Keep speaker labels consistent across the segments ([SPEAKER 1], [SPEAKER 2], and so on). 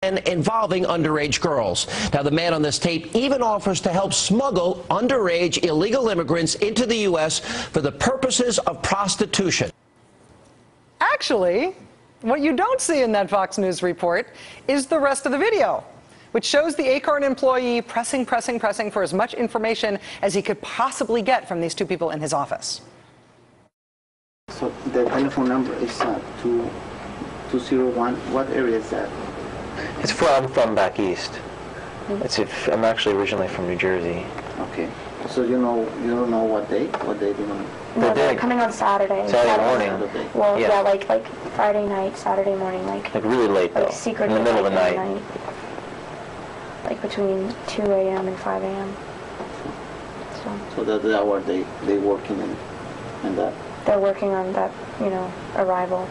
[SPEAKER 1] and involving underage girls. Now, the man on this tape even offers to help smuggle underage illegal immigrants into the U.S. for the purposes of prostitution.
[SPEAKER 2] Actually, what you don't see in that Fox News report is the rest of the video, which shows the Acorn employee pressing for as much information as he could possibly get from these two people in his office.
[SPEAKER 3] So the telephone number is 201. What area is that?
[SPEAKER 4] I'm from back east. I'm actually originally from New Jersey.
[SPEAKER 3] Okay. So you don't know what day? What day do you know?
[SPEAKER 5] No, they're coming on Saturday.
[SPEAKER 4] Saturday morning.
[SPEAKER 3] Saturday.
[SPEAKER 5] Well, yeah, like Friday night, Saturday morning, like
[SPEAKER 4] really late though.
[SPEAKER 5] Like secret
[SPEAKER 4] in the middle of the night.
[SPEAKER 5] Like between 2 a.m. and 5 a.m.
[SPEAKER 3] So that's the hour they working in that.
[SPEAKER 5] They're working on that, arrival.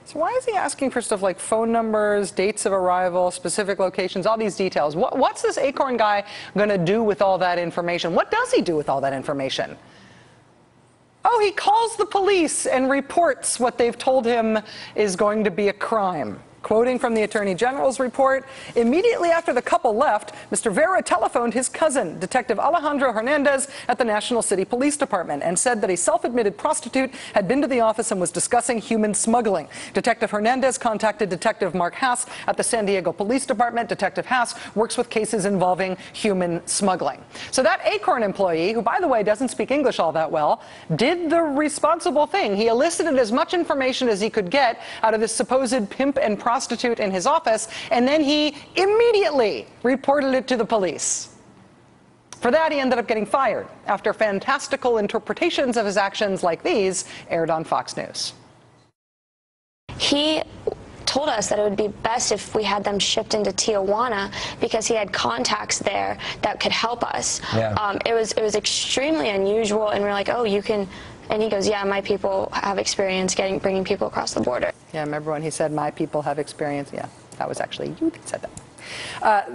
[SPEAKER 2] So why is he asking for stuff like phone numbers, dates of arrival, specific locations, all these details? What's this Acorn guy going to do with all that information? What does he do with all that information? Oh, he calls the police and reports what they've told him is going to be a crime. Quoting from the Attorney General's report, immediately after the couple left, Mr. Vera telephoned his cousin, Detective Alejandro Hernandez, at the National City Police Department and said that a self-admitted prostitute had been to the office and was discussing human smuggling. Detective Hernandez contacted Detective Mark Haas at the San Diego Police Department. Detective Haas works with cases involving human smuggling. So that Acorn employee, who, by the way, doesn't speak English all that well, did the responsible thing. He elicited as much information as he could get out of this supposed pimp and prostitute in his office, and then he immediately reported it to the police. For that, he ended up getting fired after fantastical interpretations of his actions like these aired on Fox News.
[SPEAKER 6] He told us that it would be best if we had them shipped into Tijuana because he had contacts there that could help us.
[SPEAKER 1] Yeah.
[SPEAKER 6] It was extremely unusual, and we're like, oh, you can. And he goes, yeah, my people have experience bringing people across the border.
[SPEAKER 2] Yeah, remember when he said, my people have experience? Yeah, that was actually you that said that.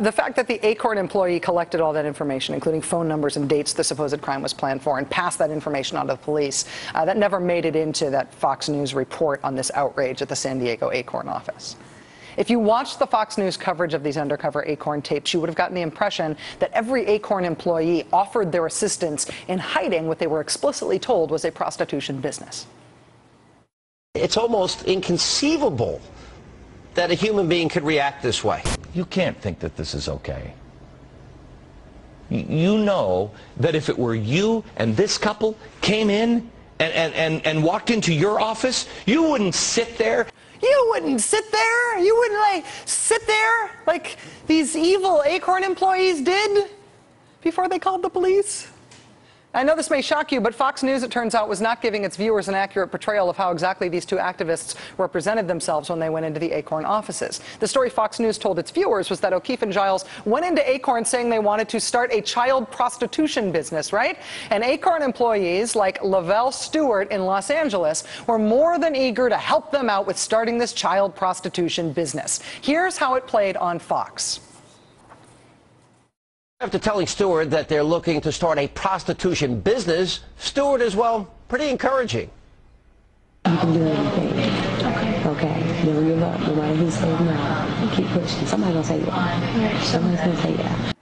[SPEAKER 2] The fact that the Acorn employee collected all that information, including phone numbers and dates the supposed crime was planned for, and passed that information on to the police, that never made it into that Fox News report on this outrage at the San Diego Acorn office. If you watched the Fox News coverage of these undercover Acorn tapes, you would have gotten the impression that every Acorn employee offered their assistance in hiding what they were explicitly told was a prostitution business.
[SPEAKER 1] It's almost inconceivable that a human being could react this way.
[SPEAKER 7] You can't think that this is okay. You know that if it were you and this couple came in and walked into your office, you wouldn't sit there.
[SPEAKER 2] You wouldn't sit there. You wouldn't sit there like these evil Acorn employees did before they called the police. I know this may shock you, but Fox News, it turns out, was not giving its viewers an accurate portrayal of how exactly these two activists represented themselves when they went into the Acorn offices. The story Fox News told its viewers was that O'Keefe and Giles went into Acorn saying they wanted to start a child prostitution business, right? And Acorn employees like Lavelle Stewart in Los Angeles were more than eager to help them out with starting this child prostitution business. Here's how it played on Fox.
[SPEAKER 1] After telling Stewart that they're looking to start a prostitution business, Stewart is, well, pretty encouraging.
[SPEAKER 8] You can do anything. Okay. Never give up, no matter who says no. Keep pushing. Somebody's gonna say yeah. Somebody's gonna say yeah.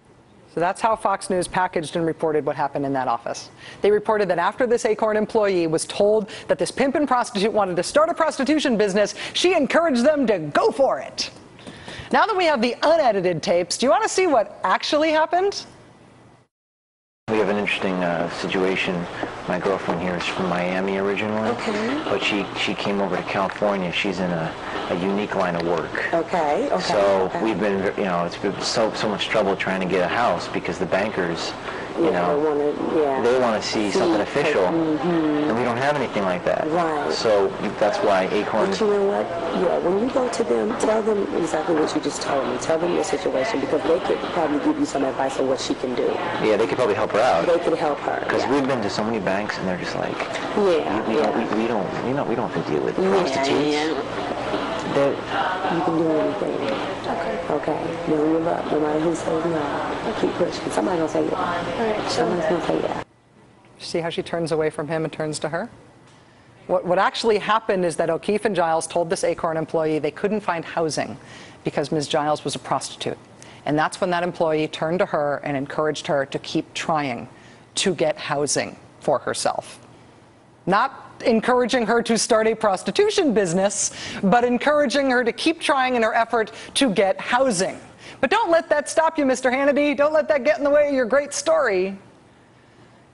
[SPEAKER 2] So that's how Fox News packaged and reported what happened in that office. They reported that after this Acorn employee was told that this pimp and prostitute wanted to start a prostitution business, she encouraged them to go for it. Now that we have the unedited tapes, do you want to see what actually happened?
[SPEAKER 4] We have an interesting situation. My girlfriend here is from Miami originally, but she came over to California. She's in a unique line of work.
[SPEAKER 8] Okay.
[SPEAKER 4] So we've been, it's been so much trouble trying to get a house because the bankers, they want to see something official, and we don't have anything like that.
[SPEAKER 8] Right.
[SPEAKER 4] So that's why Acorn.
[SPEAKER 8] But you know what? Yeah, when you go to them, tell them exactly what you just told me. Tell them your situation because they could probably give you some advice on what she can do.
[SPEAKER 4] Yeah, they could probably help her out.
[SPEAKER 8] They could help her.
[SPEAKER 4] Because we've been to so many banks and they're just like, we don't have to deal with prostitutes.
[SPEAKER 8] You can do anything. Okay. Don't give up. No matter who says no. Keep pushing. Somebody's gonna say yeah. Somebody's gonna say yeah.
[SPEAKER 2] See how she turns away from him and turns to her? What actually happened is that O'Keefe and Giles told this Acorn employee they couldn't find housing because Ms. Giles was a prostitute. And that's when that employee turned to her and encouraged her to keep trying to get housing for herself. Not encouraging her to start a prostitution business, but encouraging her to keep trying in her effort to get housing. But don't let that stop you, Mr. Hannity. Don't let that get in the way of your great story.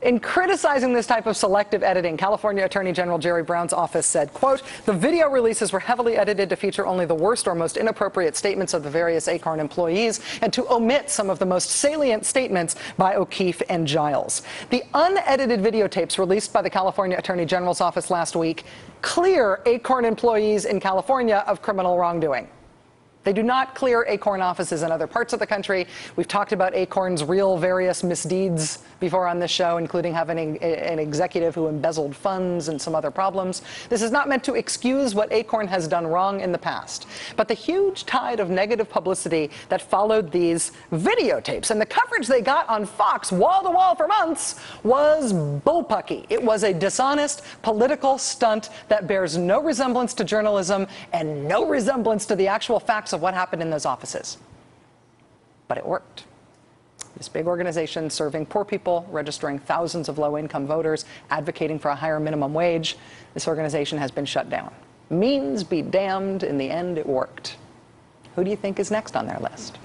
[SPEAKER 2] In criticizing this type of selective editing, California Attorney General Jerry Brown's office said, quote, the video releases were heavily edited to feature only the worst or most inappropriate statements of the various Acorn employees and to omit some of the most salient statements by O'Keefe and Giles. The unedited videotapes released by the California Attorney General's office last week clear Acorn employees in California of criminal wrongdoing. They do not clear Acorn offices in other parts of the country. We've talked about Acorn's real various misdeeds before on this show, including having an executive who embezzled funds and some other problems. This is not meant to excuse what Acorn has done wrong in the past. But the huge tide of negative publicity that followed these videotapes and the coverage they got on Fox wall to wall for months was bullpucky. It was a dishonest political stunt that bears no resemblance to journalism and no resemblance to the actual facts of what happened in those offices. But it worked. This big organization serving poor people, registering thousands of low-income voters, advocating for a higher minimum wage, this organization has been shut down. Means be damned, in the end it worked. Who do you think is next on their list?